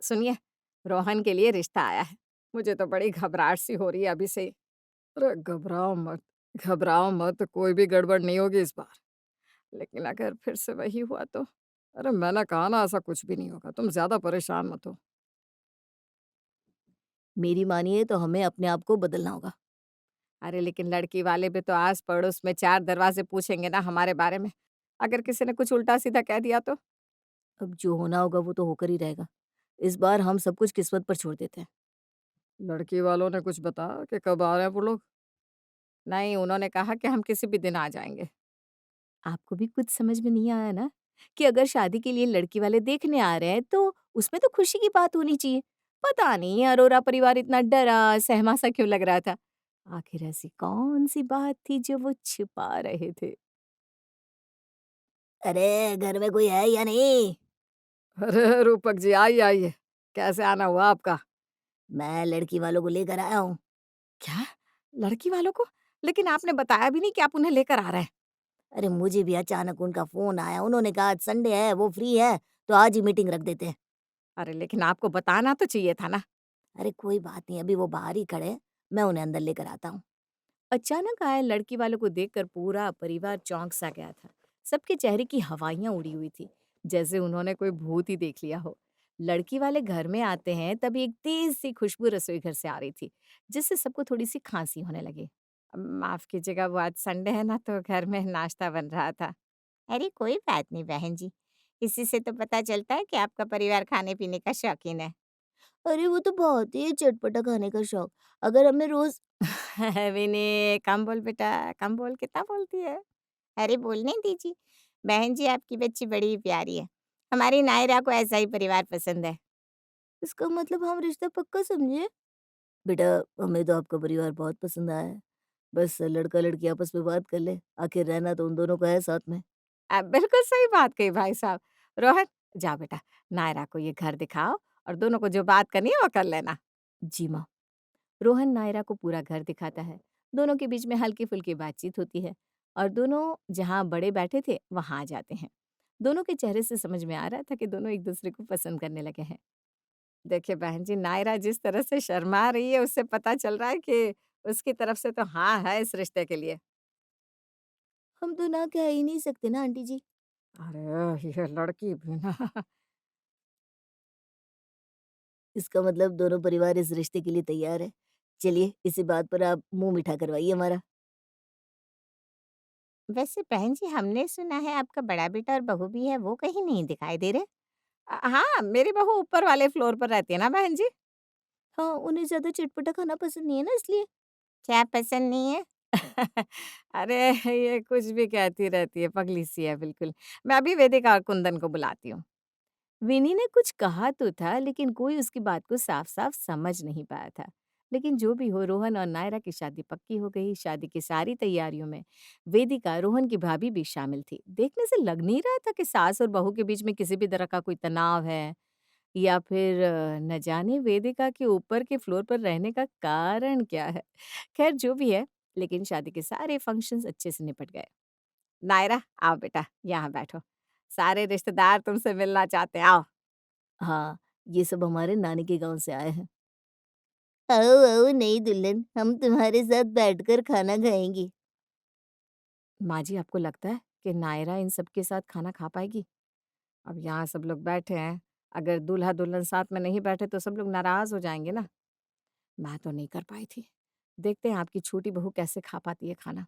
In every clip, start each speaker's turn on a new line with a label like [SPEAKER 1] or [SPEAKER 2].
[SPEAKER 1] सुनिए, रोहन के लिए रिश्ता आया है। मुझे तो बड़ी घबराहट सी हो रही है अभी से ही। अरे घबराओ मत, कोई भी गड़बड़ नहीं होगी इस बार। लेकिन अगर फिर से वही हुआ तो? अरे मैंने कहा ना ऐसा कुछ भी नहीं होगा, तुम ज़्यादा परेशान मत हो।
[SPEAKER 2] मेरी मानिए तो हमें अपने आप को बदलना होगा।
[SPEAKER 1] अरे लेकिन लड़की वाले भी तो आस-पड़ोस में 4 दरवाज़े पूछेंगे ना हमारे बारे में। अगर किसी ने कुछ उल्टा-सीधा कह दिया तो?
[SPEAKER 2] अब जो होना होगा वो तो होकर ही रहेगा। इस बार हम सब कुछ किस्मत पर छोड़ देते हैं।
[SPEAKER 1] लड़की वालों ने कुछ बताया कि कब आ रहे हैं वो लोग? नहीं, उन्होंने कहा कि हम किसी भी दिन आ जाएँगे।
[SPEAKER 2] आपको भी कुछ समझ में नहीं आया ना कि अगर शादी के लिए लड़की वाले देखने आ रहे हैं तो उसमें तो खुशी की बात होनी चाहिए। पता नहीं अरोरा परिवार इतना डरा, सहमा सा क्यों लग रहा था? आखिर ऐसी कौन-सी बात थी जो वो छिपा रहे थे? अरे! घर में कोई है या नहीं?
[SPEAKER 1] अरे रूपक जी, आइए, आइए। कैसे आना हुआ आपका?
[SPEAKER 2] मैं लड़की वालों को लेकर आया हूँ।
[SPEAKER 1] क्या? लड़की वालों को? लेकिन आपने बताया भी नहीं कि आप उन्हें लेकर आ रहे हैं।
[SPEAKER 2] अरे मुझे भी अचानक उनका फ़ोन आया। उन्होंने कहा आज संडे है, वो फ्री है, तो आज ही मीटिंग रख देते हैं।
[SPEAKER 1] अरे लेकिन आपको बताना तो चाहिए था ना।
[SPEAKER 2] अरे कोई बात नहीं, अभी वो बाहर ही खड़े हैं, मैं उन्हें अंदर लेकर आता हूँ। अचानक आए लड़की वालों को देखकर पूरा परिवार चौंक सा गया था। सबके चेहरे की हवाइयां उड़ी हुई थी,
[SPEAKER 1] जैसे उन्होंने कोई भूत ही देख लिया हो।
[SPEAKER 2] लड़की वाले घर में आते हैं तभी एक तेज सी खुशबू रसोई घर से आ रही थी, जिससे सबको थोड़ी सी खांसी होने लगी।
[SPEAKER 1] माफ़ कीजिएगा, वो आज संडे है ना तो घर में नाश्ता बन रहा था।
[SPEAKER 2] अरे कोई बात नहीं बहन जी, इसी से तो पता चलता है कि आपका परिवार खाने पीने का शौकीन है। अरे वो तो बहुत ही है चटपटा खाने का शौक। अगर हमें रोज
[SPEAKER 1] विनी, कम बोल बेटा, कम बोल, कितना बोलती है?
[SPEAKER 2] अरे बोलने दीजिए। बहन जी आपकी बच्ची बड़ी ही प्यारी है। हमारी नायरा को ऐसा ही परिवार पसंद है। इसका मतलब हम रिश्ता पक्का समझे। बेटा, हमें तो आपका परिवार बहुत पसंद आया है। बस लड़का लड़की आपस में बात कर ले, आखिर रहना तो उन दोनों का है साथ में।
[SPEAKER 1] बिल्कुल सही बात कही भाई साहब। रोहन, जाओ बेटा, नायरा को ये घर दिखाओ और दोनों को जो बात करनी है वो कर लेना।
[SPEAKER 2] जी माँ। रोहन नायरा को पूरा घर दिखाता है। दोनों के बीच में हल्की फुल्की बातचीत होती है और दोनों जहाँ बड़े बैठे थे वहां आ जाते हैं। दोनों के चेहरे से समझ में आ रहा था कि दोनों एक दूसरे को पसंद करने लगे हैं।
[SPEAKER 1] देखिए बहन जी, नायरा जिस तरह से शर्मा रही है उससे पता चल रहा है कि उसकी तरफ से तो हाँ है इस रिश्ते के लिए।
[SPEAKER 2] हम तो ना कह ही नहीं सकते ना आंटी जी।
[SPEAKER 1] अरे ये लड़की भी ना।
[SPEAKER 2] इसका मतलब दोनों परिवार इस रिश्ते के लिए तैयार है। चलिए इसी बात पर आप मुंह मीठा करवाइए हमारा।
[SPEAKER 1] वैसे बहन जी, हमने सुना है आपका बड़ा बेटा और बहू भी है, वो कहीं नहीं दिखाई दे रहे। हाँ, मेरी बहू ऊपर वाले फ्लोर पर रहती है ना बहन जी।
[SPEAKER 2] हाँ, उन्हें ज्यादा चटपटा खाना पसंद नहीं है ना इसलिए।
[SPEAKER 1] क्या पसंद नहीं है? अरे ये कुछ भी कहती रहती है, पगली सी है बिल्कुल। मैं अभी वेदिका और कुंदन को बुलाती हूँ।
[SPEAKER 2] विनी ने कुछ कहा तो था लेकिन कोई उसकी बात को साफ-साफ समझ नहीं पाया था। लेकिन जो भी हो रोहन और नायरा की शादी पक्की हो गई। शादी की सारी तैयारियों में वेदिका, रोहन की भाभी भी शामिल थी। देखने से लग नहीं रहा था कि सास और बहू के बीच में किसी भी तरह का कोई तनाव है या फिर न जाने वेदिका के ऊपर के फ्लोर पर रहने का कारण क्या है। खैर जो भी है, लेकिन शादी के सारे फंक्शंस अच्छे से निपट गए। नायरा, आओ बेटा, यहाँ बैठो। सारे रिश्तेदार तुमसे मिलना चाहते हैं, आओ। हाँ, ये सब हमारे नानी के गाँव से आए हैं। आओ आओ नई दुल्हन, हम तुम्हारे साथ बैठकर खाना खाएंगी।
[SPEAKER 1] माँ जी, आपको लगता है कि नायरा इन सब के साथ खाना खा पाएगी? अब यहाँ सब लोग बैठे हैं, अगर दूल्हा-दुल्हन साथ में नहीं बैठे तो सब लोग नाराज़ हो जाएँगे ना। मैं तो नहीं कर पाई थी। देखते हैं आपकी छोटी बहू कैसे खा पाती है खाना।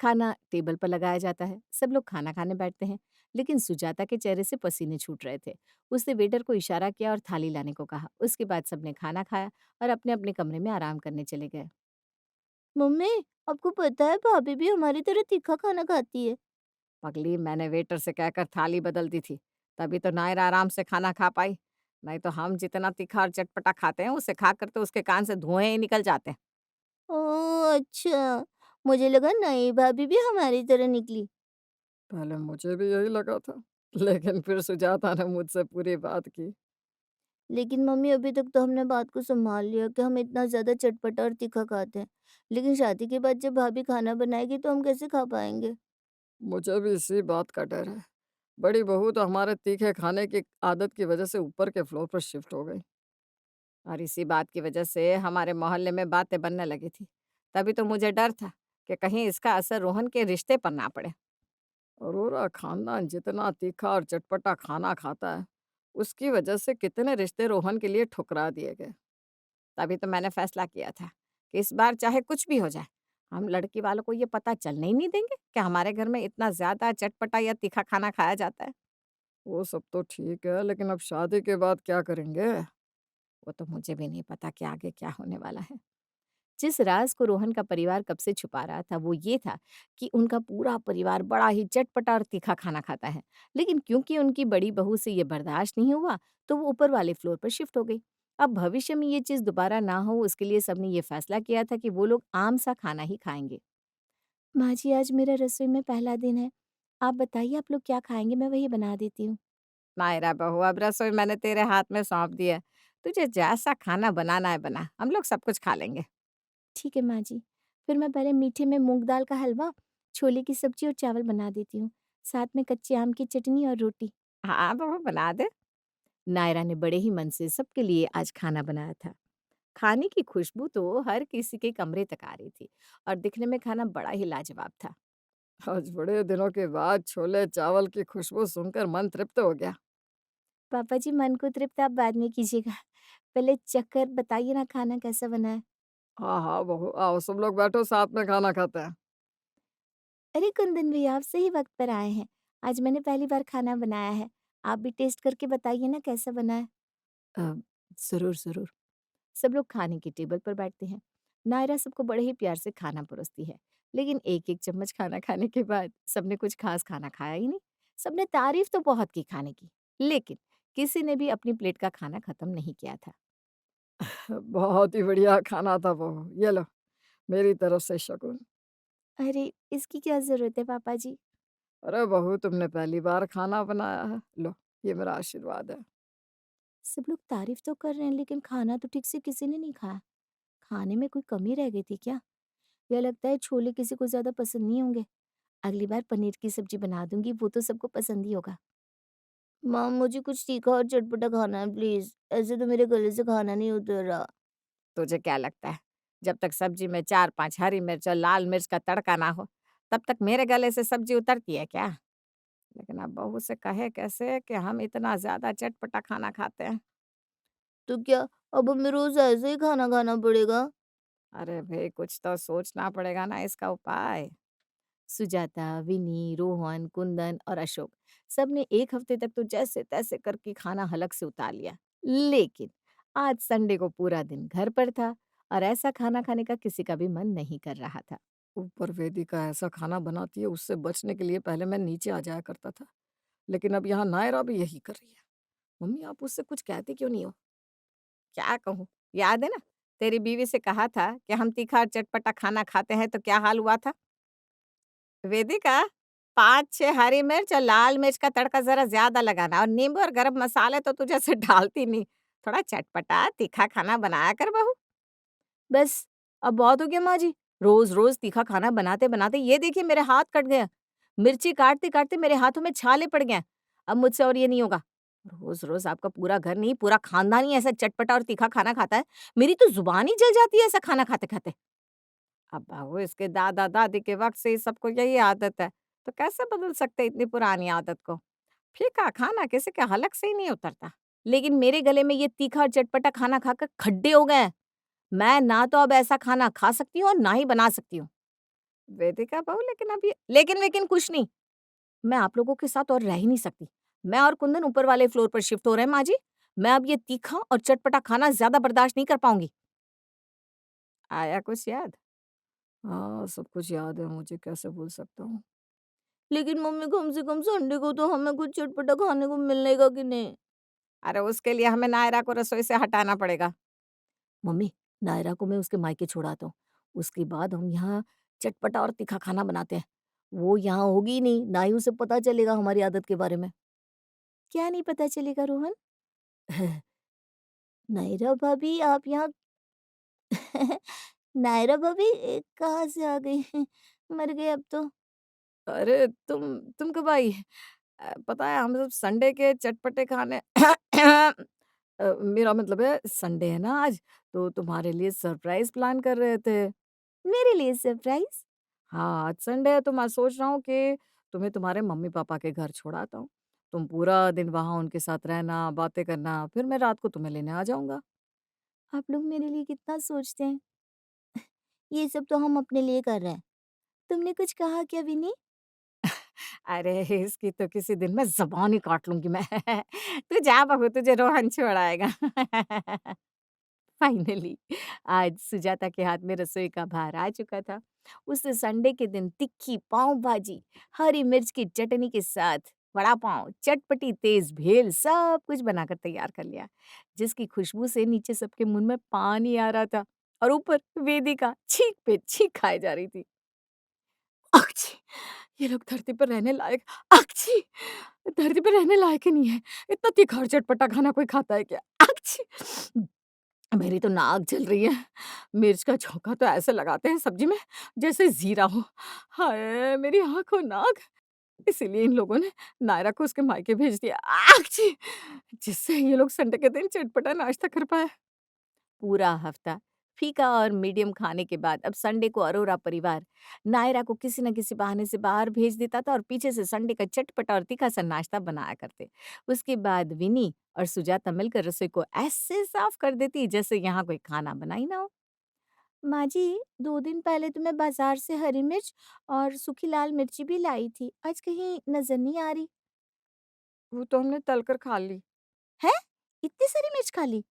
[SPEAKER 1] खाना टेबल पर लगाया जाता है, सब लोग खाना खाने बैठते हैं, लेकिन सुजाता के चेहरे से पसीने छूट रहे थे। उसने वेटर को इशारा किया और थाली लाने को कहा। उसके बाद सबने खाना खाया और अपने-अपने कमरे में आराम करने चले गए।
[SPEAKER 2] मम्मी, आपको पता है भाभी भी हमारी तरह तीखा खाना खाती है।
[SPEAKER 1] पगली, मैंने वेटर से कहकर थाली बदल दी थी, तभी तो नायरा आराम से खाना खा पाई। नहीं तो हम जितना तीखा और चटपटा खाते हैं, उसे खाकर तो उसके कान से धुएँ ही निकल जाते हैं।
[SPEAKER 2] ओह! अच्छा, मुझे लगा नई भाभी भी हमारी तरह निकली।
[SPEAKER 1] पहले मुझे भी यही लगा था, लेकिन फिर सुजाता ने मुझसे पूरी बात की।
[SPEAKER 2] लेकिन मम्मी अभी तक तो हमने बात को सँभाल लिया कि हम इतना ज़्यादा चटपटा और तीखा खाते हैं। लेकिन शादी के बाद जब भाभी खाना बनाएगी तो हम कैसे खा पाएँगे?
[SPEAKER 1] मुझे भी इसी बात का डर है। बड़ी बहू तो हमारे तीखे खाने की आदत की वजह से ऊपर के फ्लोर पर शिफ्ट हो गई और इसी बात की वजह से हमारे मोहल्ले में बातें बनने लगी थी। तभी तो मुझे डर था कि कहीं इसका असर रोहन के रिश्ते पर ना पड़े। अरोरा खानदान जितना तीखा और चटपटा खाना खाता है, उसकी वजह से कितने रिश्ते रोहन के लिए ठुकरा दिए गए। तभी तो मैंने फैसला किया था कि इस बार चाहे कुछ भी हो जाए, हम लड़की वालों को ये पता चलने ही नहीं देंगे कि हमारे घर में इतना ज़्यादा चटपटा या तीखा खाना खाया जाता है। वो सब तो ठीक है, लेकिन अब शादी के बाद क्या करेंगे? वो तो मुझे भी नहीं पता कि आगे क्या होने वाला है। जिस राज को रोहन का परिवार कब से छुपा रहा था वो ये था कि उनका पूरा परिवार बड़ा ही चटपटा और तीखा खाना खाता है। लेकिन क्योंकि उनकी बड़ी बहू से ये बर्दाश्त नहीं हुआ तो वो ऊपर वाले फ्लोर पर शिफ्ट हो गई। अब भविष्य में ये चीज दोबारा ना हो उसके लिए सबने ये फैसला किया था कि वो लोग आम सा खाना ही खाएंगे। माँ जी, आज मेरा रसोई में पहला दिन है। आप बताइए आप लोग क्या खाएंगे, मैं वही बना देती हूँ। मायरा बहू, अब रसोई मैंने तेरे हाथ में सौंप दी है। तुझे जैसा खाना बनाना है बना, हम लोग सब कुछ खा लेंगे। ठीक है माँ जी। फिर मैं पहले मीठे में मूँग दाल का हलवा, छोले की सब्ज़ी और चावल बना देती हूँ। साथ में कच्चे आम की चटनी और रोटी। हाँ, बहू बना दे। नायरा ने बड़े ही मन से सबके लिए आज खाना बनाया था। खाने की खुशबू तो हर किसी के कमरे तक आ रही थी और दिखने में खाना बड़ा ही लाजवाब था। आज बड़े दिनों के बाद छोले-चावल की खुशबू सुनकर मन तृप्त हो गया। पापा जी, मन को तृप्त आप बाद में कीजिएगा। पहले चखकर बताइए ना खाना कैसा बना है? हाँ, हाँ, बहू आओ सब लोग बैठो साथ में खाना खाते हैं। अरे कुंदन भैया, आप सही वक्त पर आए हैं। आज मैंने पहली बार खाना बनाया है। आप भी टेस्ट करके बताइए ना कैसा बना है। अ, ज़रूर, ज़रूर। सब लोग खाने की टेबल पर बैठते हैं। नायरा सबको बड़े ही प्यार से खाना परोसती है। लेकिन एक-एक चम्मच खाना खाने के बाद सबने कुछ खास खाना खाया ही नहीं। सबने तारीफ तो बहुत की खाने की, लेकिन किसी ने भी अपनी प्लेट का खाना खत्म नहीं किया था। बहुत ही बढ़िया खाना था बहू, ये लो मेरी तरफ से शगुन। अरे! इसकी क्या ज़रूरत है पापा जी? अरे बहू, तुमने पहली बार खाना बनाया है, लो ये मेरा आशीर्वाद है। सब लोग तारीफ तो कर रहे हैं लेकिन खाना तो ठीक से किसी ने नहीं खाया। खाने में कोई कमी रह गई थी क्या? या लगता है छोले किसी को ज़्यादा पसंद नहीं होंगे। अगली बार पनीर की सब्जी बना दूंगी, वो तो सबको पसंद ही होगा। माँ, मुझे कुछ तीखा और चटपटा खाना है प्लीज, ऐसे तो मेरे गले से खाना नहीं उतर रहा। तुझे क्या लगता है, जब तक सब्जी में 4-5 हरी मिर्च और लाल मिर्च का तड़का ना हो, तब तक मेरे गले से सब्जी उतरती है क्या? लेकिन अब बहू से कहे कैसे कि हम इतना ज़्यादा चटपटा खाना खाते हैं। तो क्या अब हमें रोज ऐसे ही खाना खाना पड़ेगा? अरे भई, कुछ तो सोचना पड़ेगा ना इसका उपाय। सुजाता, विनी, रोहन, कुंदन और अशोक सबने एक हफ्ते तक तो जैसे-तैसे करके खाना हलक से उतार लिया। लेकिन आज संडे को पूरा दिन घर पर था और ऐसा खाना खाने का किसी का भी मन नहीं कर रहा था। ऊपर वेदिका ऐसा खाना बनाती है, उससे बचने के लिए पहले मैं नीचे आ जाया करता था। लेकिन अब यहाँ नायरा भी यही कर रही है। मम्मी, आप उससे कुछ कहती क्यों नहीं हो? क्या कहूँ? याद है ना, तेरी बीवी से कहा था कि हम तीखा और चटपटा खाना खाते हैं तो क्या हाल हुआ था? वेदिका, 5-6 हरी मिर्च और लाल मिर्च का तड़का ज़रा ज़्यादा लगाना और नींबू और गरम मसाले तो तू जैसे डालती नहीं। थोड़ा चटपटा, तीखा खाना बनाया कर बहू। बस, अब बहुत हो गया माँ जी। रोज़-रोज़ तीखा खाना बनाते-बनाते ये देखिए मेरे हाथ कट गए हैं। मिर्ची काटते-काटते मेरे हाथों में छाले पड़ गए हैं। अब मुझसे और ये नहीं होगा। रोज़-रोज़ आपका पूरा घर नहीं, पूरा खानदान ही ऐसा चटपटा और तीखा खाना खाता है। मेरी तो ज़ुबान ही जल जाती है ऐसा खाना खाते-खाते। अब बहू, इसके दादा-दादी के वक़्त से ही सबको यही आदत है, तो कैसे बदल सकते इतनी पुरानी आदत को? फीका खाना किसी के हलक से ही नहीं उतरता। लेकिन मेरे गले में ये तीखा और चटपटा खाना खाकर खड्डे हो गए हैं। मैं ना तो अब ऐसा खाना खा सकती हूँ और ना ही बना सकती हूँ। वेदिका बहू, लेकिन अब ये लेकिन कुछ नहीं। मैं आप लोगों के साथ और रह ही नहीं सकती। मैं और कुंदन ऊपर वाले फ्लोर पर शिफ्ट हो रहे हैं माँ जी। मैं अब ये तीखा और चटपटा खाना ज़्यादा बर्दाश्त नहीं कर पाऊँगी। आया कुछ याद? हाँ, सब कुछ याद है मुझे, कैसे भूल सकता हूँ। लेकिन मम्मी, कम से कम संडे को तो हमें कुछ चटपटा खाने को मिलेगा कि नहीं? अरे उसके लिए हमें नायरा को रसोई से हटाना पड़ेगा। मम्मी, नायरा को मैं उसके मायके छोड़ाता हूँ। उसके बाद हम यहाँ चटपटा और तीखा खाना बनाते हैं। वो यहाँ होगी ही नहीं, ना ही उसे पता चलेगा हमारी आदत के बारे में। क्या नहीं पता चलेगा रोहन? नायरा भाभी, आप यहाँ नायरा भाभी कहाँ से आ गई? मर गए अब तो। अरे तुम कब आई? पता है हम सब संडे के चटपटे खाने मेरा मतलब है संडे है ना आज, तो तुम्हारे लिए सरप्राइज़ प्लान कर रहे थे।
[SPEAKER 2] मेरे लिए सरप्राइज़?
[SPEAKER 1] हाँ, आज संडे है तो मैं सोच रहा हूँ कि तुम्हें तुम्हारे मम्मी-पापा के घर छोड़ आता हूँ। तुम पूरा दिन वहाँ उनके साथ रहना, बातें करना, फिर मैं रात को तुम्हें लेने आ जाऊँगा।
[SPEAKER 2] आप लोग मेरे लिए कितना सोचते हैं। ये सब तो हम अपने लिए कर रहे हैं। तुमने कुछ कहा क्या विनी?
[SPEAKER 1] अरे! इसकी तो किसी दिन मैं ज़बान ही काट लूँगी मैं। तू जा बहू तुझे रोहन छोड़ आएगा। फाइनली आज सुजाता के हाथ में रसोई का भार आ चुका था। उसने संडे के दिन तिक्की पाव भाजी, हरी मिर्च की चटनी के साथ वड़ा पाव, चटपटी तेज भेल सब कुछ बनाकर तैयार कर लिया, जिसकी खुशबू से नीचे सबके मुंह में पानी आ रहा था और ऊपर वेदिका छींक पे छींक खाए जा रही थी। अक्छी! ये लोग धरती पर रहने लायक अक्छी! धरती पे रहने लायक ही नहीं है। इतना तीखा और चटपटा खाना कोई खाता है क्या? अक्छी! मेरी तो नाक जल रही है। मिर्च का छौंका तो ऐसे लगाते हैं सब्जी में जैसे ज़ीरा हो। हाय! मेरी आँख और नाक। इसीलिए इन लोगों ने नायरा को उसके मायके भेज दिया। आच्छी! जिससे ये लोग संडे के दिन चटपटा नाश्ता कर पाएँ। पूरा हफ्ता फीका और मीडियम खाने के बाद अब संडे को अरोरा परिवार नायरा को किसी न किसी बहाने से बाहर भेज देता था और पीछे से संडे का चटपटा और तीखा सा नाश्ता बनाया करते। उसके बाद विनी और सुजाता मिलकर रसोई को ऐसे साफ कर देती जैसे यहाँ कोई खाना बना ही ना हो।
[SPEAKER 2] माँ जी, 2 दिन पहले तो मैं बाज़ार से हरी मिर्च और सूखी लाल मिर्ची भी लाई थी। आज कहीं नज़र नहीं आ रही।
[SPEAKER 1] वो तो हमने तल कर खा ली।
[SPEAKER 2] हैं? इतनी सारी मिर्च खा ली?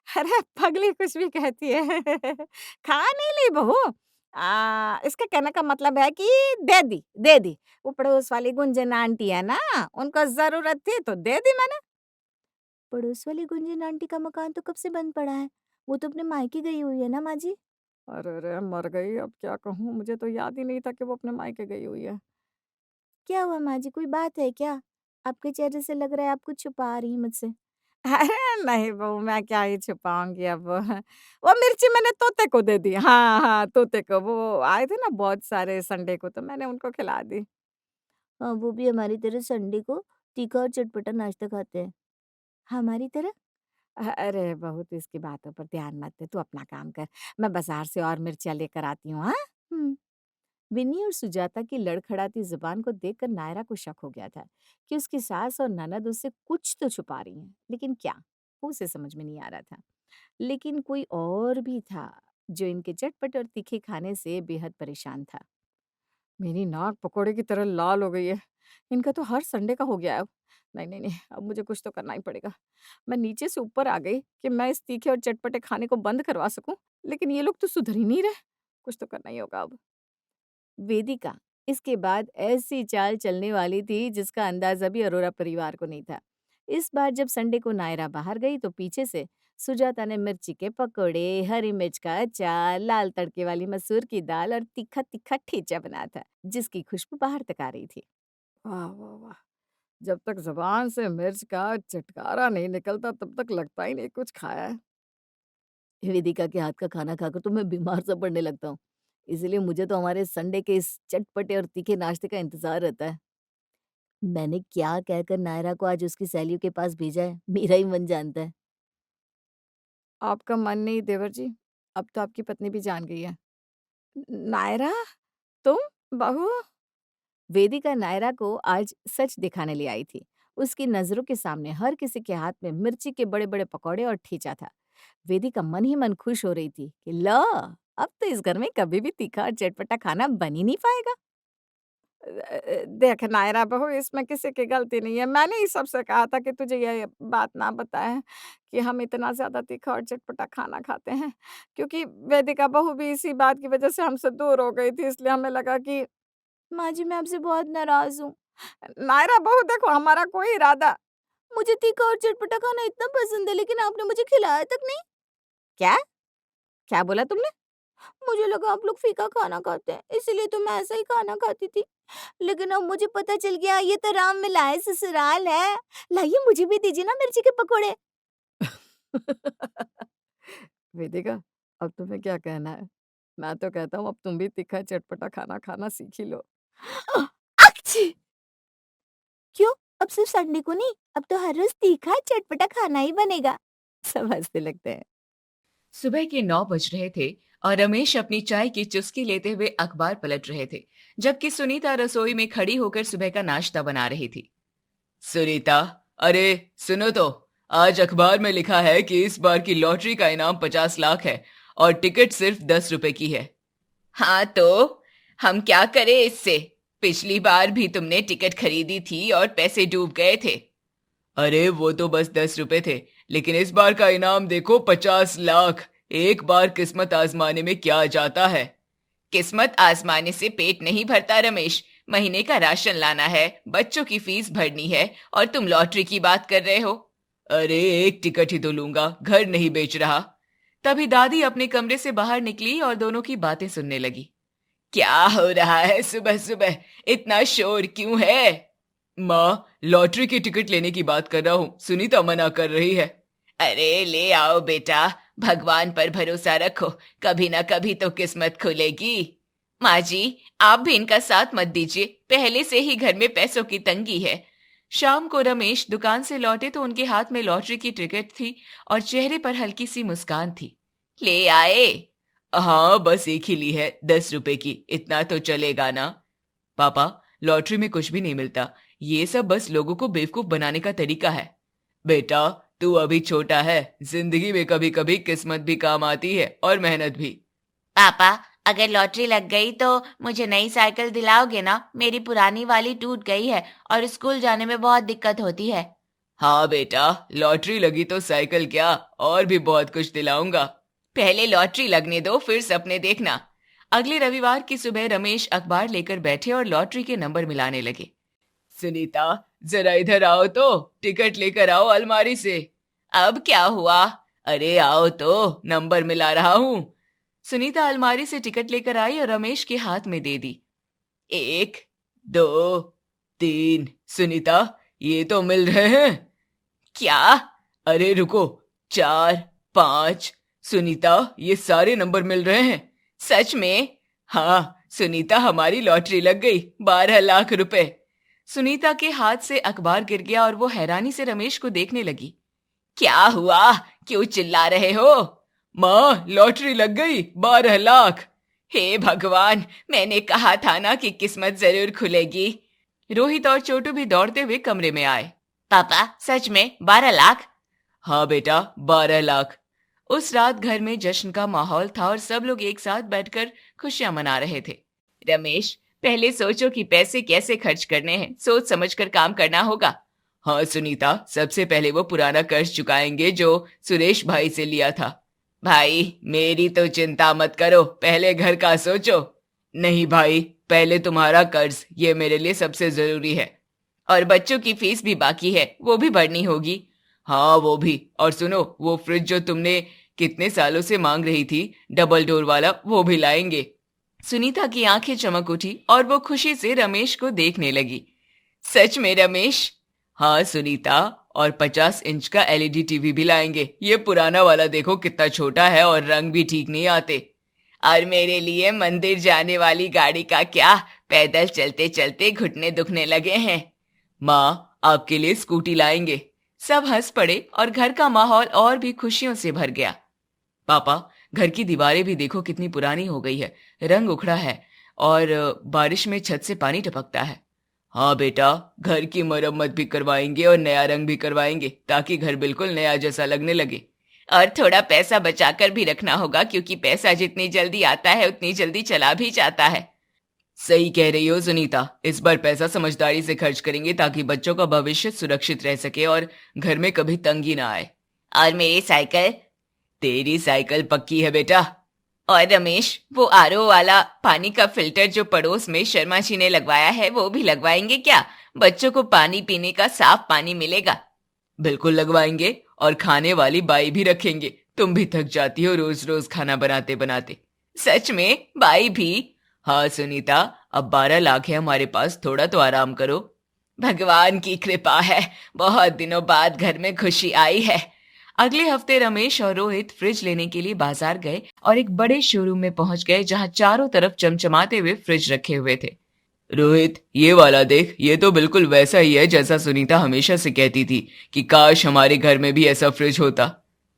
[SPEAKER 1] अरे पगली कुछ भी कहती है। खा नहीं ली बहू। इसके कहने का मतलब है कि दे दी। वो पड़ोस वाली गुंजन आंटी है ना, उनको ज़रूरत थी तो दे दी मैंने।
[SPEAKER 2] पड़ोस वाली गुंजन आंटी का मकान तो कब से बंद पड़ा है। वो तो अपने मायके गई हुई है ना माँ जी?
[SPEAKER 1] अरे रे! मर गई अब क्या कहूँ? मुझे तो याद ही नहीं था कि वो अपने मायके गई हुई है।
[SPEAKER 2] क्या हुआ माँ जी, कोई बात है क्या? आपके चेहरे से लग रहा है आप कुछ छुपा रही हैं मुझसे।
[SPEAKER 1] अरे नहीं बहू मैं क्या ही छुपाऊँगी अब। वो मिर्ची मैंने तोते को दे दी। हाँ, हाँ, तोते को। वो आए थे ना बहुत सारे संडे को तो मैंने उनको खिला दी।
[SPEAKER 2] वो भी हमारी तरह संडे को तीखा और चटपटा नाश्ता खाते हैं। हमारी तरह?
[SPEAKER 1] अरे बहू तू इसकी बातों पर ध्यान मत दे, तू अपना काम कर। मैं बाज़ार से और मिर्चियाँ लेकर आती हूँ, हाँ?
[SPEAKER 2] हुँ।
[SPEAKER 1] विन्नी और सुजाता की लड़खड़ाती जुबान को देखकर नायरा को शक हो गया था कि उसकी सास और ननद उससे कुछ तो छुपा रही हैं, लेकिन क्या? वो उसे समझ में नहीं आ रहा था। लेकिन कोई और भी था जो इनके चटपटे और तीखे खाने से बेहद परेशान था। मेरी नाक पकोड़े की तरह लाल हो गई है। इनका तो हर संडे का हो गया है अब। नहीं, नहीं, नहीं, अब मुझे कुछ तो करना ही पड़ेगा। मैं नीचे से ऊपर आ गई कि मैं इस तीखे और चटपटे खाने को बंद करवा सकूँ, लेकिन ये लोग तो सुधर ही नहीं रहे। कुछ तो करना ही होगा अब। वेदिका इसके बाद ऐसी चाल चलने वाली थी जिसका अंदाजा भी अरोरा परिवार को नहीं था। इस बार जब संडे को नायरा बाहर गई तो पीछे से सुजाता ने मिर्ची के पकोड़े, हरी मिर्च का अचार, लाल तड़के वाली मसूर की दाल और तीखा तीखा ठेचा बनाया था, जिसकी खुशबू बाहर तक आ रही थी। वाह वाह वाह! जब तक ज़ुबान से मिर्च का चटकारा नहीं निकलता तब तक लगता ही नहीं कुछ खाया है। वेदिका के हाथ का खाना खाकर तो मैं बीमार सा पड़ने लगता हूँ। इसीलिए मुझे तो हमारे संडे के इस चटपटे और तीखे नाश्ते का इंतज़ार रहता है।
[SPEAKER 2] मैंने क्या कहकर नायरा को आज उसकी सहेलियों के पास भेजा है, मेरा ही मन जानता है।
[SPEAKER 1] आपका मन नहीं देवर जी, अब तो आपकी पत्नी भी जान गई है। नायरा तुम? बहू? वेदिका नायरा को आज सच दिखाने ले आई थी। उसकी नज़रों के सामने हर किसी के हाथ में मिर्ची के बड़े-बड़े पकौड़े और ठेचा था। वेदिका मन ही मन खुश हो रही थी कि लो अब तो इस घर में कभी भी तीखा और चटपटा खाना बन ही नहीं पाएगा। देख नायरा बहू इसमें किसी की गलती नहीं है। मैंने ही सबसे कहा था कि तुझे ये बात ना बताएँ कि हम इतना ज़्यादा तीखा और चटपटा खाना खाते हैं। क्योंकि वेदिका बहू भी इसी बात की वज़ह से हमसे दूर हो गई थी इसलिए हमें लगा कि
[SPEAKER 2] माँ जी, मैं आपसे बहुत नाराज़ हूँ।
[SPEAKER 1] नायरा बहू देखो हमारा कोई इरादा
[SPEAKER 2] मुझे तीखा और चटपटा खाना इतना पसंद है, लेकिन आपने मुझे खिलाया तक नहीं।
[SPEAKER 1] क्या? क्या बोला तुमने?
[SPEAKER 2] मुझे लगा आप लोग फीका खाना खाते हैं, इसीलिए तो मैं ऐसा ही खाना खाती थी। लेकिन अब मुझे पता चल गया ये तो राम मिलाए ससुराल है। लाइए मुझे भी दीजिए ना मिर्ची के पकोड़े।
[SPEAKER 1] वेदिका अब तुम्हें क्या कहना है? मैं तो कहता हूँ अब तुम भी तीखा चटपटा खाना खाना सीख ही लो।
[SPEAKER 2] अच्छी! क्यों? अब सिर्फ संडे को नहीं, अब तो हर रोज तीखा चटपटा खाना ही बनेगा। सब हंसने लगते हैं।
[SPEAKER 3] सुबह के 9 बज रहे थे और रमेश अपनी चाय की चुस्की लेते हुए अखबार पलट रहे थे, जबकि सुनीता रसोई में खड़ी होकर सुबह का नाश्ता बना रही थी। सुनीता, अरे सुनो तो, आज अखबार में लिखा है कि इस बार की लॉटरी का इनाम 50 लाख है और टिकट सिर्फ 10 रुपए की है। हाँ तो हम क्या करें इससे? पिछली बार भी तुमने टिकट खरीदी थी और पैसे डूब गए थे। अरे वो तो बस 10 रुपए थे, लेकिन इस बार का इनाम देखो 50 लाख। एक बार किस्मत आजमाने में क्या जाता है। किस्मत आजमाने से पेट नहीं भरता रमेश। महीने का राशन लाना है, बच्चों की फीस भरनी है और तुम लॉटरी की बात कर रहे हो। अरे एक टिकट ही तो लूंगा, घर नहीं बेच रहा। तभी दादी अपने कमरे से बाहर निकली और दोनों की बातें सुनने लगी। क्या हो रहा है सुबह सुबह? इतना शोर क्यों है? माँ, लॉटरी की टिकट लेने की बात कर रहा हूँ, सुनीता मना कर रही है। अरे ले आओ बेटा, भगवान पर भरोसा रखो, कभी ना कभी तो किस्मत खुलेगी। माँ जी, आप भी इनका साथ मत दीजिए, पहले से ही घर में पैसों की तंगी है। शाम को रमेश दुकान से लौटे तो उनके हाथ में लॉटरी की टिकट थी और चेहरे पर हल्की सी मुस्कान थी। ले आए? हाँ, बस एक ही ली है, 10 रुपए की, इतना तो चलेगा ना। पापा, लॉटरी में कुछ भी नहीं मिलता, ये सब बस लोगों को बेवकूफ बनाने का तरीका है। बेटा, तू अभी छोटा है, जिंदगी में कभी कभी किस्मत भी काम आती है और मेहनत भी। पापा, अगर लॉटरी लग गई तो मुझे नई साइकिल दिलाओगे ना? मेरी पुरानी वाली टूट गई है और स्कूल जाने में बहुत दिक्कत होती है। हाँ बेटा, लॉटरी लगी तो साइकिल क्या, और भी बहुत कुछ दिलाऊंगा। पहले लॉटरी लगने दो, फिर सपने देखना। अगले रविवार की सुबह रमेश अखबार लेकर बैठे और लॉटरी के नंबर मिलाने लगे। सुनीता, जरा इधर आओ तो, टिकट लेकर आओ अलमारी से। अब क्या हुआ? अरे आओ तो, नंबर मिला रहा हूँ। सुनीता अलमारी से टिकट लेकर आई और रमेश के हाथ में दे दी। 1, 2, 3। सुनीता, ये तो मिल रहे हैं। क्या? अरे रुको, 4, 5। सुनीता, ये सारे नंबर मिल रहे हैं। सच में? हाँ सुनीता, हमारी लॉटरी लग गई, 12 लाख रुपए। सुनीता के हाथ से अखबार गिर गया और वो हैरानी से रमेश को देखने लगी। क्या हुआ? क्यों चिल्ला रहे हो? माँ, लॉटरी लग गई, 12 लाख। हे भगवान, मैंने कहा था ना कि किस्मत जरूर खुलेगी। रोहित और छोटू भी दौड़ते हुए कमरे में आए। पापा, सच में 12 लाख? हाँ बेटा, 12 लाख। उस रात घर में जश्न का माहौल था और सब लोग एक साथ बैठकर खुशियां मना रहे थे। रमेश, पहले सोचो कि पैसे कैसे खर्च करने हैं, सोच समझकर काम करना होगा। हाँ सुनीता, सबसे पहले वो पुराना कर्ज चुकाएंगे जो सुरेश भाई से लिया था। भाई, मेरी तो चिंता मत करो, पहले घर का सोचो। नहीं भाई, पहले तुम्हारा कर्ज, ये मेरे लिए सबसे जरूरी है। और बच्चों की फीस भी बाकी है, वो भी भरनी होगी। हाँ वो भी। और सुनो, वो फ्रिज जो तुमने कितने सालों से मांग रही थी, डबल डोर वाला, वो भी लाएंगे। सुनीता की आंखें चमक उठी और वो खुशी से रमेश को देखने लगी। सच में रमेश? हाँ सुनीता, और 50 इंच का एलईडी टीवी भी लाएंगे। ये पुराना वाला देखो कितना छोटा है और रंग भी ठीक नहीं आते। और मेरे लिए मंदिर जाने वाली गाड़ी का क्या, पैदल चलते चलते घुटने दुखने लगे हैं। माँ, आपके लिए स्कूटी लाएंगे। सब हंस पड़े और घर का माहौल और भी खुशियों से भर गया। पापा, घर की दीवारें भी देखो कितनी पुरानी हो गई है, रंग उखड़ा है और बारिश में छत से पानी टपकता है। हाँ बेटा, घर की मरम्मत भी करवाएंगे और नया रंग भी करवाएंगे ताकि घर बिल्कुल नया जैसा लगने लगे। और थोड़ा पैसा बचाकर भी रखना होगा, क्योंकि पैसा जितनी जल्दी आता है उतनी जल्दी चला भी जाता है। सही कह रही हो सुनीता, इस बार पैसा समझदारी से खर्च करेंगे ताकि बच्चों का भविष्य सुरक्षित रह सके और घर में कभी तंगी ना आए। और मेरी साइकिल? तेरी साइकिल पक्की है बेटा। और रमेश, वो आरओ वाला पानी का फिल्टर जो पड़ोस में शर्मा जी ने लगवाया है, वो भी लगवाएंगे क्या? बच्चों को पानी पीने का साफ पानी मिलेगा। बिल्कुल लगवाएंगे, और खाने वाली बाई भी रखेंगे। तुम भी थक जाती हो रोज रोज खाना बनाते बनाते। सच में? बाई भी? हाँ सुनीता, अब 12 लाख है हमारे पास, थोड़ा तो आराम करो। भगवान की कृपा है, बहुत दिनों बाद घर में खुशी आई है। अगले हफ्ते रमेश और रोहित फ्रिज लेने के लिए बाजार गए और एक बड़े शोरूम में पहुंच गए जहां चारों तरफ चमचमाते हुए फ्रिज रखे हुए थे। रोहित, ये वाला देख, ये तो बिल्कुल वैसा ही है जैसा सुनीता हमेशा से कहती थी कि काश हमारे घर में भी ऐसा फ्रिज होता।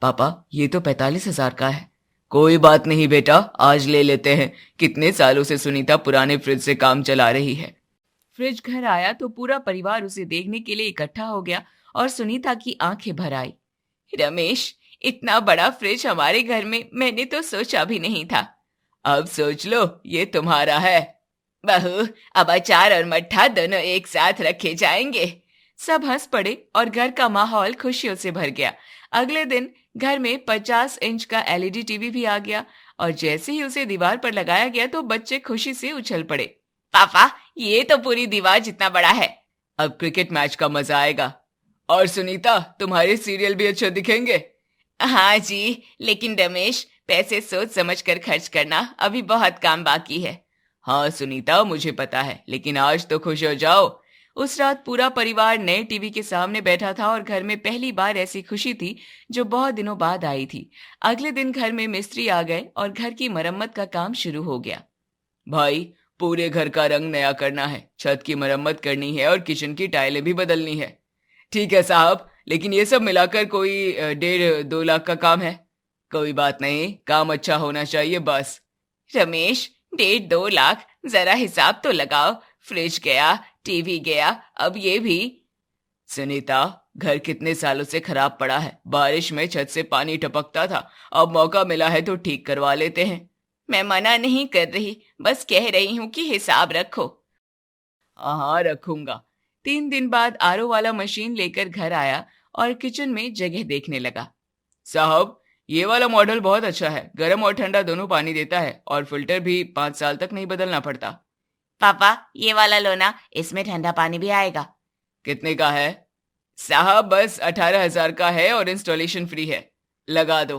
[SPEAKER 3] पापा, ये तो 45,000 का है। कोई बात नहीं बेटा, आज ले लेते हैं। कितने सालों से सुनीता पुराने फ्रिज से काम चला रही है। फ्रिज घर आया तो पूरा परिवार उसे देखने के लिए इकट्ठा हो गया और सुनीता की आंखें भर आई। रमेश, इतना बड़ा फ्रिज हमारे घर में मैंने तो सोचा भी नहीं था। अब सोच लो, ये तुम्हारा है। बहू, अब अचार और मट्ठा दोनों एक साथ रखे जाएंगे। सब हंस पड़े और घर का माहौल खुशियों से भर गया। अगले दिन घर में 50 इंच का एलईडी टीवी भी आ गया और जैसे ही उसे दीवार पर लगाया गया तो बच्चे खुशी से उछल पड़े। पापा, ये तो पूरी दीवार जितना बड़ा है। अब क्रिकेट मैच का मजा आएगा। और सुनीता, तुम्हारे सीरियल भी अच्छे दिखेंगे। हाँ जी, लेकिन रमेश, पैसे सोच समझ कर खर्च करना, अभी बहुत काम बाकी है। हाँ सुनीता, मुझे पता है, लेकिन आज तो खुश हो जाओ। उस रात पूरा परिवार नए टीवी के सामने बैठा था और घर में पहली बार ऐसी खुशी थी जो बहुत दिनों बाद आई थी। अगले दिन घर में मिस्त्री आ गए और घर की मरम्मत का काम शुरू हो गया। भाई, पूरे घर का रंग नया करना है, छत की मरम्मत करनी है और किचन की टाइलें भी बदलनी है। ठीक है साहब, लेकिन ये सब मिलाकर कोई 1.5-2 लाख का काम है। कोई बात नहीं, काम अच्छा होना चाहिए बस। रमेश, 1.5-2 लाख, जरा हिसाब तो लगाओ। फ्रिज गया, टीवी गया, अब ये भी। सुनीता, घर कितने सालों से खराब पड़ा है, बारिश में छत से पानी टपकता था, अब मौका मिला है तो ठीक करवा लेते हैं। मैं मना नहीं कर रही, बस कह रही हूँ कि हिसाब रखो। हाँ, रखूंगा। 3 दिन बाद आरओ वाला मशीन लेकर घर आया और किचन में जगह देखने लगा। साहब, ये वाला मॉडल बहुत अच्छा है, गर्म और ठंडा दोनों पानी देता है और फिल्टर भी 5 साल तक नहीं बदलना पड़ता। पापा, ये वाला लो ना, इसमें ठंडा पानी भी आएगा। कितने का है? साहब, बस 18,000 का है और इंस्टॉलेशन फ्री है। लगा दो।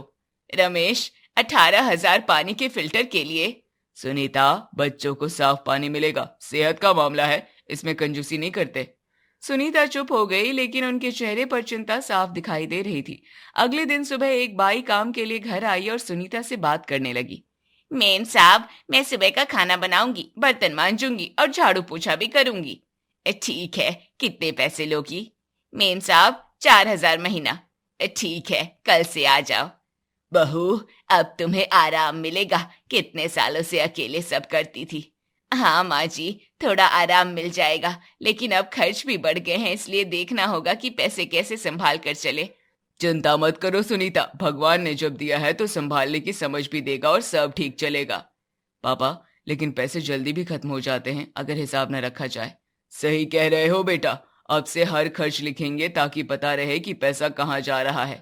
[SPEAKER 3] रमेश, 18,000 पानी के फिल्टर के लिए? सुनीता, बच्चों को साफ पानी मिलेगा, सेहत का मामला है, इसमें कंजूसी नहीं करते। सुनीता चुप हो गई, लेकिन उनके चेहरे पर चिंता साफ दिखाई दे रही थी। अगले दिन सुबह एक बाई काम के लिए घर आई और सुनीता से बात करने लगी। मेम साहब, मैं सुबह का खाना बनाऊंगी, बर्तन मांजूंगी और झाड़ू पोछा भी करूंगी। ठीक है, कितने पैसे लोगी? मेम साहब, 4,000 महीना। ठीक है, कल से आ जाओ। बहू, अब तुम्हें आराम मिलेगा, कितने सालों से अकेले सब करती थी। हाँ माँ जी, थोड़ा आराम मिल जाएगा, लेकिन अब खर्च भी बढ़ गए हैं, इसलिए देखना होगा कि पैसे कैसे संभाल कर चले। चिंता मत करो सुनीता, भगवान ने जब दिया है तो संभालने की समझ भी देगा और सब ठीक चलेगा। पापा, लेकिन पैसे जल्दी भी खत्म हो जाते हैं अगर हिसाब न रखा जाए। सही कह रहे हो बेटा, अब से हर खर्च लिखेंगे ताकि पता रहे कि पैसा कहाँ जा रहा है।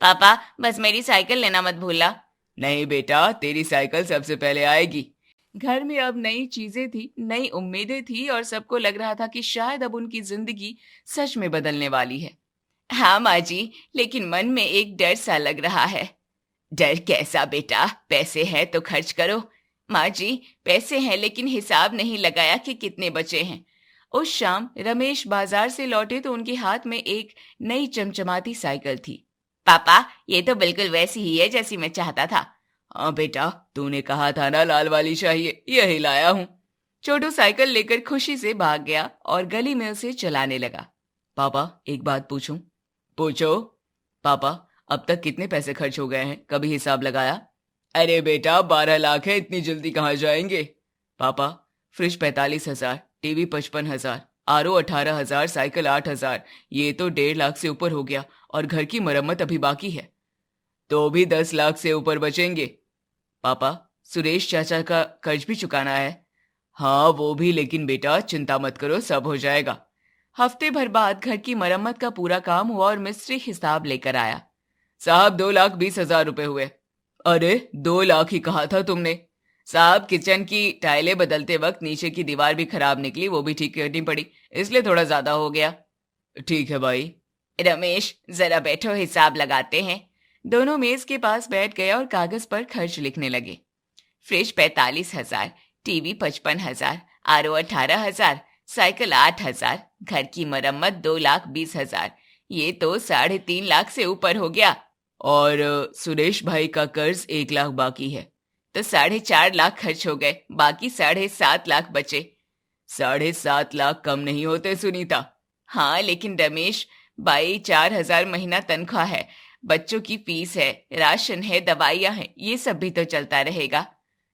[SPEAKER 3] पापा, बस मेरी साइकिल लेना मत भूलना। नहीं बेटा, तेरी साइकिल सबसे पहले आएगी। घर में अब नई चीजें थी, नई उम्मीदें थी और सबको लग रहा था कि शायद अब उनकी जिंदगी सच में बदलने वाली है। हाँ माँ जी, लेकिन मन में एक डर सा लग रहा है। डर कैसा बेटा? पैसे हैं तो खर्च करो। माँ जी, पैसे हैं लेकिन हिसाब नहीं लगाया कि कितने बचे हैं। उस शाम रमेश बाजार से लौटे तो उनके हाथ में एक नई चमचमाती साइकिल थी। पापा, ये तो बिल्कुल वैसी ही है जैसी मैं चाहता था। हाँ बेटा, तूने कहा था ना लाल वाली चाहिए, यही लाया हूँ। छोटू साइकिल लेकर खुशी से भाग गया और गली में उसे चलाने लगा। पापा, एक बात पूछूं? पूछो। पापा, अब तक कितने पैसे खर्च हो गए हैं, कभी हिसाब लगाया? अरे बेटा, 12 लाख है, इतनी जल्दी कहाँ जाएंगे? पापा, फ्रिज 45,000, टीवी 55,000, आरओ 18,000, साइकिल 8,000, ये तो 1.5 लाख से ऊपर हो गया और घर की मरम्मत अभी बाकी है। तो भी 10 लाख से ऊपर बचेंगे। पापा, सुरेश चाचा का कर्ज भी चुकाना है। हाँ वो भी, लेकिन बेटा चिंता मत करो, सब हो जाएगा। हफ्ते भर बाद घर की मरम्मत का पूरा काम हुआ और मिस्त्री हिसाब लेकर आया। साहब, 2,20,000 रुपए हुए। अरे 2 लाख ही कहा था तुमने। साहब, किचन की टाइलें बदलते वक्त नीचे की दीवार भी खराब निकली, वो भी ठीक करनी पड़ी, इसलिए थोड़ा ज्यादा हो गया। ठीक है भाई। रमेश, जरा बैठो, हिसाब लगाते हैं। दोनों मेज के पास बैठ गए और कागज पर खर्च लिखने लगे। फ्रिज 45,000, टीवी 55,000, आरओ 18,000, साइकिल 8,000, घर की मरम्मत 2,20,000, ये तो 3.5 लाख से ऊपर हो गया। और सुरेश भाई का कर्ज 1 लाख बाकी है, तो 4.5 लाख खर्च हो गए, बाकी 7.5 लाख बचे। 7.5 लाख कम नहीं होते सुनीता। हाँ लेकिन रमेश भाई, 4,000 महीना तनख्वाह है, बच्चों की फीस है, राशन है, दवाइयां हैं, ये सब भी तो चलता रहेगा।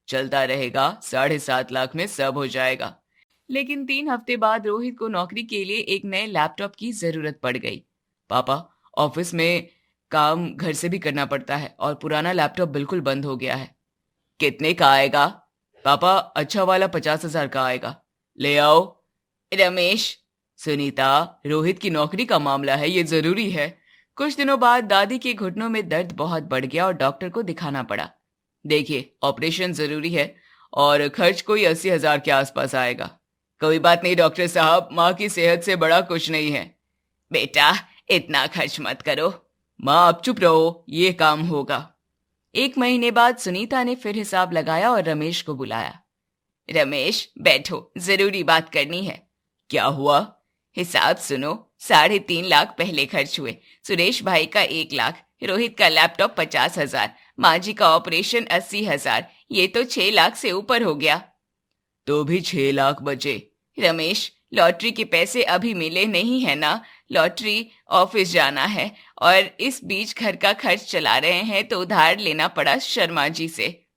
[SPEAKER 3] चलता रहेगा, 7.5 लाख में सब हो जाएगा। लेकिन 3 हफ्ते बाद रोहित को नौकरी के लिए एक नए लैपटॉप की जरूरत पड़ गई। पापा, ऑफिस में काम घर से भी करना पड़ता है और पुराना लैपटॉप बिल्कुल बंद हो गया है। कितने का आएगा? पापा, अच्छा वाला 50,000 का आएगा। ले आओ। रमेश, सुनीता, रोहित की नौकरी का मामला है, ये जरूरी है। कुछ दिनों बाद दादी के घुटनों में दर्द बहुत बढ़ गया और डॉक्टर को दिखाना पड़ा। देखिए, ऑपरेशन जरूरी है और खर्च कोई 80,000 के आसपास आएगा। कोई बात नहीं डॉक्टर साहब, माँ की सेहत से बड़ा कुछ नहीं है। बेटा, इतना खर्च मत करो। माँ आप चुप रहो, ये काम होगा। 1 महीने बाद सुनीता ने फिर हिसाब लगाया और रमेश को बुलाया। रमेश बैठो, जरूरी बात करनी है। क्या हुआ? हिसाब सुनो। 3.5 लाख पहले खर्च हुए, सुरेश भाई का 1 लाख, रोहित का लैपटॉप 50,000, माँ जी का ऑपरेशन 80,000, ये तो 6 लाख से ऊपर हो गया। तो भी 6 लाख बचे। रमेश, लॉटरी के पैसे अभी मिले नहीं है ना, लॉटरी, ऑफिस जाना है और इस बीच घर का खर्च चला रहे हैं तो उधार लेना पड़ा शर्मा जी से।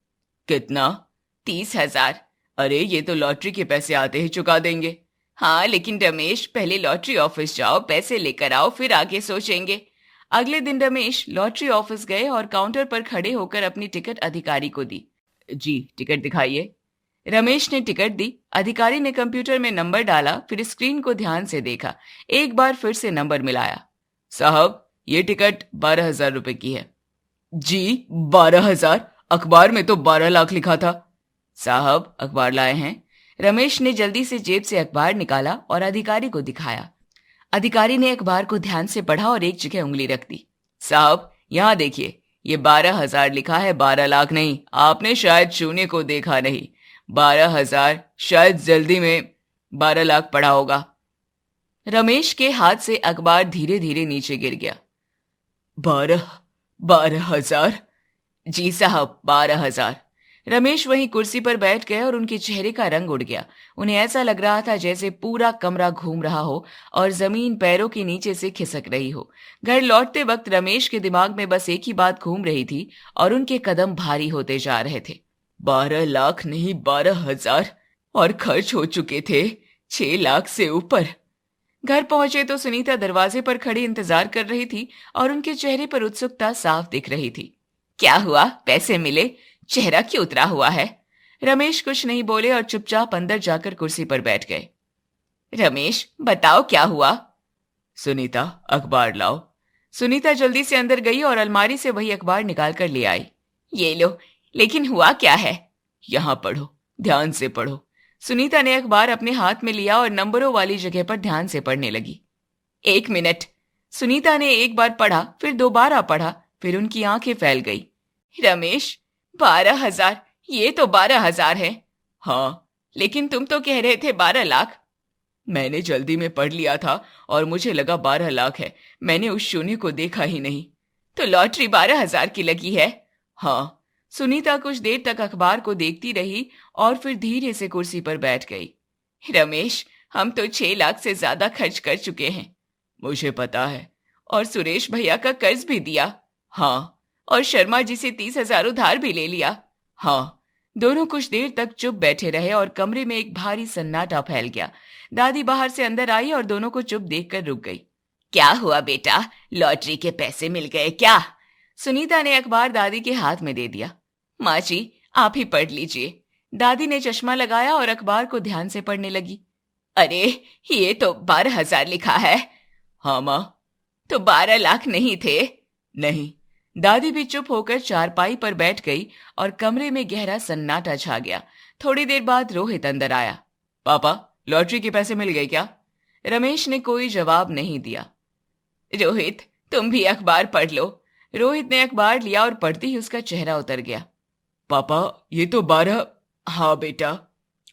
[SPEAKER 3] कितना? 30,000। अरे ये तो लॉटरी के पैसे आते ही चुका देंगे। हाँ लेकिन रमेश, पहले लॉटरी ऑफिस जाओ, पैसे लेकर आओ, फिर आगे सोचेंगे। अगले दिन रमेश लॉटरी ऑफिस गए और काउंटर पर खड़े होकर अपनी टिकट अधिकारी को दी। जी, टिकट दिखाइए। रमेश ने टिकट दी। अधिकारी ने कंप्यूटर में नंबर डाला, फिर स्क्रीन को ध्यान से देखा, एक बार फिर से नंबर मिलाया। साहब, ये टिकट 12,000 रुपए की है। जी, 12,000? अखबार में तो 12 लाख लिखा था। साहब, अखबार लाए हैं। रमेश ने जल्दी से जेब से अखबार निकाला और अधिकारी को दिखाया। अधिकारी ने अखबार को ध्यान से पढ़ा और एक जगह उंगली रख दी। साहब, यहाँ देखिए, ये 12,000 लिखा है, 12 लाख नहीं। आपने शायद शून्य को देखा नहीं। 12,000, शायद जल्दी में 12 लाख पढ़ा होगा। रमेश के हाथ से अखबार धीरे धीरे नीचे गिर गया। 12,000? जी साहब, 12,000। रमेश वहीं कुर्सी पर बैठ गए और उनके चेहरे का रंग उड़ गया। उन्हें ऐसा लग रहा था जैसे पूरा कमरा घूम रहा हो और जमीन पैरों के नीचे से खिसक रही हो। घर लौटते वक्त रमेश के दिमाग में बस एक ही बात घूम रही थी और उनके कदम भारी होते जा रहे थे। 12 लाख नहीं, 12,000, और खर्च हो चुके थे 6 लाख से ऊपर। घर पहुंचे तो सुनीता दरवाजे पर खड़ी इंतजार कर रही थी और उनके चेहरे पर उत्सुकता साफ दिख रही थी। क्या हुआ? पैसे मिले? चेहरा क्यों उतरा हुआ है? रमेश कुछ नहीं बोले और चुपचाप अंदर जाकर कुर्सी पर बैठ गए। रमेश, बताओ क्या हुआ? सुनीता, अखबार लाओ। सुनीता जल्दी से अंदर गई और अलमारी से वही अखबार निकाल कर ले आई। ये लो। लेकिन हुआ क्या है? यहां पढ़ो, ध्यान से पढ़ो। सुनीता ने अखबार अपने हाथ में लिया और नंबरों वाली जगह पर ध्यान से पढ़ने लगी। 1 मिनट। सुनीता ने एक बार पढ़ा, फिर दोबारा पढ़ा, फिर उनकी आंखें फैल गई। रमेश, 12,000? ये तो 12,000 है। हाँ, लेकिन तुम तो कह रहे थे 12 लाख। मैंने जल्दी में पढ़ लिया था और मुझे लगा 12 लाख है। मैंने उस शून्य को देखा ही नहीं। तो लॉटरी 12,000 की लगी है? हाँ। सुनीता कुछ देर तक अखबार को देखती रही और फिर धीरे से कुर्सी पर बैठ गई। रमेश, हम तो 6 लाख से ज्यादा खर्च कर चुके हैं। मुझे पता है। और सुरेश भैया का कर्ज भी दिया। हाँ। और शर्मा जी से 30,000 उधार भी ले लिया। हाँ। दोनों कुछ देर तक चुप बैठे रहे और कमरे में एक भारी सन्नाटा फैल गया। दादी बाहर से अंदर आई और दोनों को चुप देखकर रुक गई। क्या हुआ बेटा, लॉटरी के पैसे मिल गए क्या? सुनीता ने अखबार दादी के हाथ में दे दिया। माँ जी, आप ही पढ़ लीजिए। दादी ने चश्मा लगाया और अखबार को ध्यान से पढ़ने लगी। अरे, ये तो 12,000 लिखा है। हाँ माँ। तो 12 लाख नहीं थे? नहीं। दादी भी चुप होकर चारपाई पर बैठ गई और कमरे में गहरा सन्नाटा छा गया। थोड़ी देर बाद रोहित अंदर आया। पापा, लॉटरी के पैसे मिल गए क्या? रमेश ने कोई जवाब नहीं दिया। रोहित, तुम भी अखबार पढ़ लो। रोहित ने अखबार लिया और पढ़ते ही उसका चेहरा उतर गया। पापा, ये तो 12। हाँ बेटा,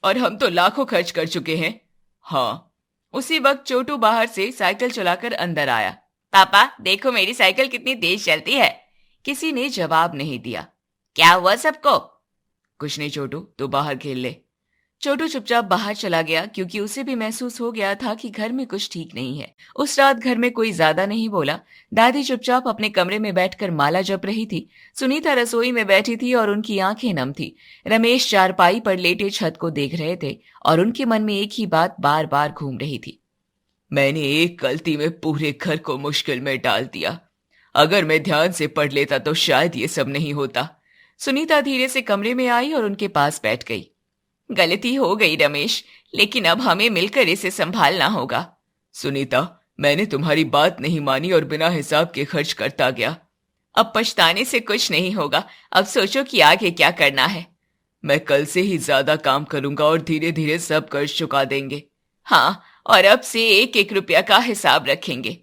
[SPEAKER 3] और हम तो लाखों खर्च कर चुके हैं। हाँ। उसी वक्त छोटू बाहर से साइकिल चलाकर अंदर आया। पापा, देखो मेरी साइकिल कितनी तेज चलती है। किसी ने जवाब नहीं दिया। क्या हुआ सबको? कुछ नहीं छोटू, तू बाहर खेल ले। छोटू चुपचाप बाहर चला गया क्योंकि उसे भी महसूस हो गया था कि घर में कुछ ठीक नहीं है। उस रात घर में कोई ज्यादा नहीं बोला। दादी चुपचाप अपने कमरे में बैठकर माला जप रही थी। सुनीता रसोई में बैठी थी और उनकी आंखें नम थी। रमेश चारपाई पर लेटे छत को देख रहे थे और उनके मन में एक ही बात बार बार घूम रही थी। मैंने एक गलती में पूरे घर को मुश्किल में डाल दिया। अगर मैं ध्यान से पढ़ लेता तो शायद ये सब नहीं होता। सुनीता धीरे से कमरे में आई और उनके पास बैठ गई। गलती हो गई रमेश, लेकिन अब हमें मिलकर इसे संभालना होगा। सुनीता, मैंने तुम्हारी बात नहीं मानी और बिना हिसाब के खर्च करता गया। अब पछताने से कुछ नहीं होगा। अब सोचो कि आगे क्या करना है। मैं कल से ही ज्यादा काम करूंगा और धीरे धीरे सब कर्ज चुका देंगे। हाँ, और अब से एक एक रुपया का हिसाब रखेंगे।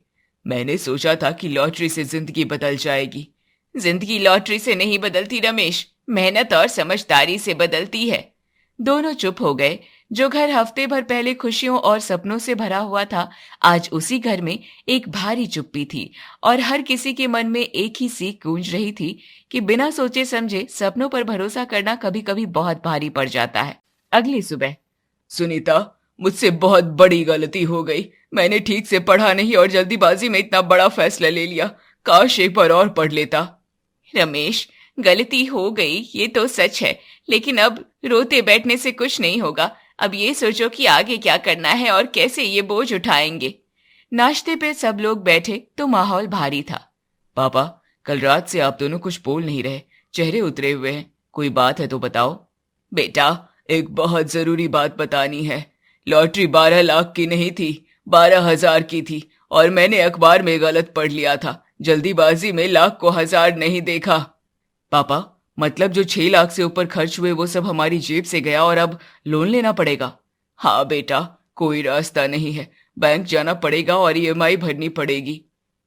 [SPEAKER 3] मैंने सोचा था कि लॉटरी से जिंदगी बदल जाएगी। जिंदगी लॉटरी से नहीं बदलती रमेश, मेहनत और समझदारी से बदलती है। दोनों चुप हो गए। जो घर हफ्ते भर पहले खुशियों और सपनों से भरा हुआ था, आज उसी घर में एक भारी चुप्पी थी और हर किसी के मन में एक ही सीख गूंज रही थी कि बिना सोचे समझे सपनों पर भरोसा करना कभी कभी बहुत भारी पड़ जाता है। अगली सुबह। सुनीता, मुझसे बहुत बड़ी गलती हो गई। मैंने ठीक से पढ़ा नहीं और जल्दीबाजी में इतना बड़ा फैसला ले लिया। काश एक बार और पढ़ लेता। रमेश, गलती हो गई ये तो सच है, लेकिन अब रोते बैठने से कुछ नहीं होगा। अब ये सोचो कि आगे क्या करना है और कैसे ये बोझ उठाएंगे। नाश्ते पे सब लोग बैठे तो माहौल भारी था। पापा, कल रात से आप दोनों कुछ बोल नहीं रहे, चेहरे उतरे हुए हैं। कोई बात है तो बताओ। बेटा, एक बहुत जरूरी बात बतानी है। लॉटरी 12 लाख की नहीं थी, 12,000 की थी और मैंने अखबार में गलत पढ़ लिया था। जल्दीबाजी में लाख को हजार नहीं देखा। पापा, मतलब जो 6 लाख से ऊपर खर्च हुए वो सब हमारी जेब से गया और अब लोन लेना पड़ेगा। हाँ बेटा, कोई रास्ता नहीं है। बैंक जाना पड़ेगा और ईएमआई भरनी पड़ेगी।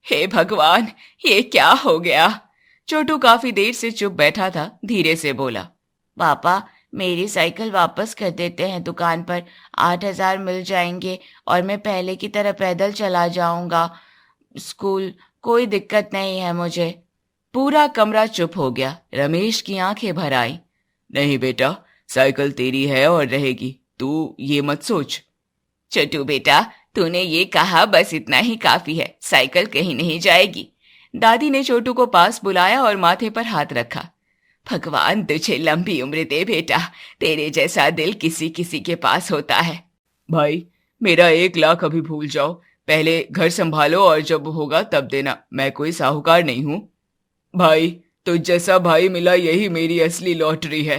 [SPEAKER 3] हे भगवान, ये क्या हो गया। छोटू काफी देर से चुप बैठा था। धीरे से बोला, पापा, मेरी साइकिल वापस कर देते हैं दुकान पर। 8,000 मिल जाएंगे और मैं पहले की तरह पैदल चला जाऊंगा स्कूल। कोई दिक्कत नहीं है मुझे। पूरा कमरा चुप हो गया। रमेश की आंखें भर आई। नहीं बेटा, साइकिल तेरी है और रहेगी, तू ये मत सोच। छोटू बेटा, तूने ये कहा, बस इतना ही काफी है। साइकिल कहीं नहीं जाएगी। दादी ने छोटू को पास बुलाया और माथे पर हाथ रखा। भगवान तुझे लंबी उम्र दे बेटा, तेरे जैसा दिल किसी किसी के पास होता है। भाई, मेरा 1 लाख अभी भूल जाओ। पहले घर संभालो और जब होगा तब देना। मैं कोई साहूकार नहीं हूं। भाई, तुझ जैसा भाई मिला यही मेरी असली लॉटरी है।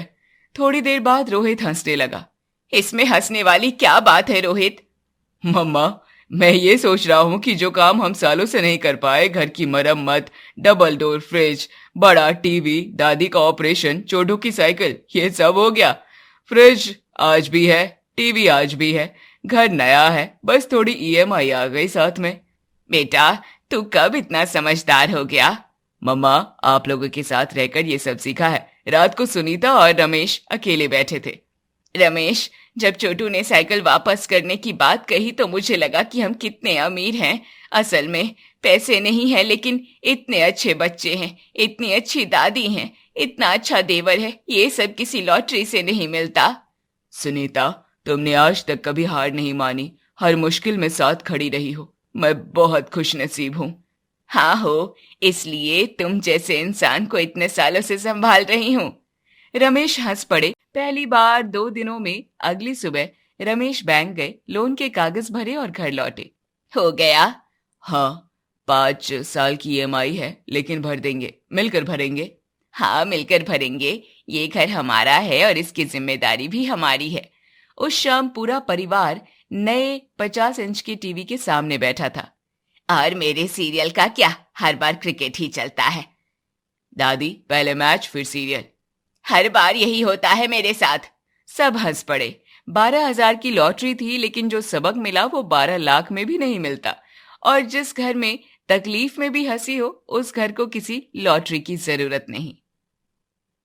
[SPEAKER 3] थोड़ी देर बाद रोहित हंसने लगा। इसमें हंसने वाली क्या बात है रोहित? मम्मा, मैं ये सोच रहा हूँ कि जो काम हम सालों से नहीं कर पाए, घर की मरम्मत, डबल डोर फ्रिज, बड़ा टीवी, दादी का ऑपरेशन, छोटू की साइकिल, ये सब हो गया। फ्रिज आज भी है, टीवी आज भी है, घर नया है, बस थोड़ी ईएमआई आ गई साथ में। बेटा, तू कब इतना समझदार हो गया? मम्मा, आप लोगों के साथ रहकर ये सब सीखा है। रात को सुनीता और रमेश अकेले बैठे थे। रमेश, जब छोटू ने साइकिल वापस करने की बात कही तो मुझे लगा कि हम कितने अमीर हैं। असल में पैसे नहीं है, लेकिन इतने अच्छे बच्चे हैं, इतनी अच्छी दादी हैं, इतना अच्छा देवर है, ये सब किसी लॉटरी से नहीं मिलता। सुनीता, तुमने आज तक कभी हार नहीं मानी, हर मुश्किल में साथ खड़ी रही हो। मैं बहुत खुशनसीब हूँ। हाँ हो, इसलिए तुम जैसे इंसान को इतने सालों से संभाल रही हूँ। रमेश हंस पड़े। पहली बार 2 दिनों में। अगली सुबह रमेश बैंक गए, लोन के कागज भरे और घर लौटे। हो गया? हाँ, 5 साल की ईएमआई है, लेकिन भर देंगे, मिलकर भरेंगे। हाँ, मिलकर भरेंगे। ये घर हमारा है और इसकी जिम्मेदारी भी हमारी है। उस शाम पूरा परिवार नए 50 इंच की टीवी के सामने बैठा था। और मेरे सीरियल का क्या, हर बार क्रिकेट ही चलता है। दादी, पहले मैच फिर सीरियल। हर बार यही होता है मेरे साथ। सब हंस पड़े। 12,000 की लॉटरी थी, लेकिन जो सबक मिला वो 12 लाख में भी नहीं मिलता। और जिस घर में तकलीफ में भी हंसी हो, उस घर को किसी लॉटरी की जरूरत नहीं।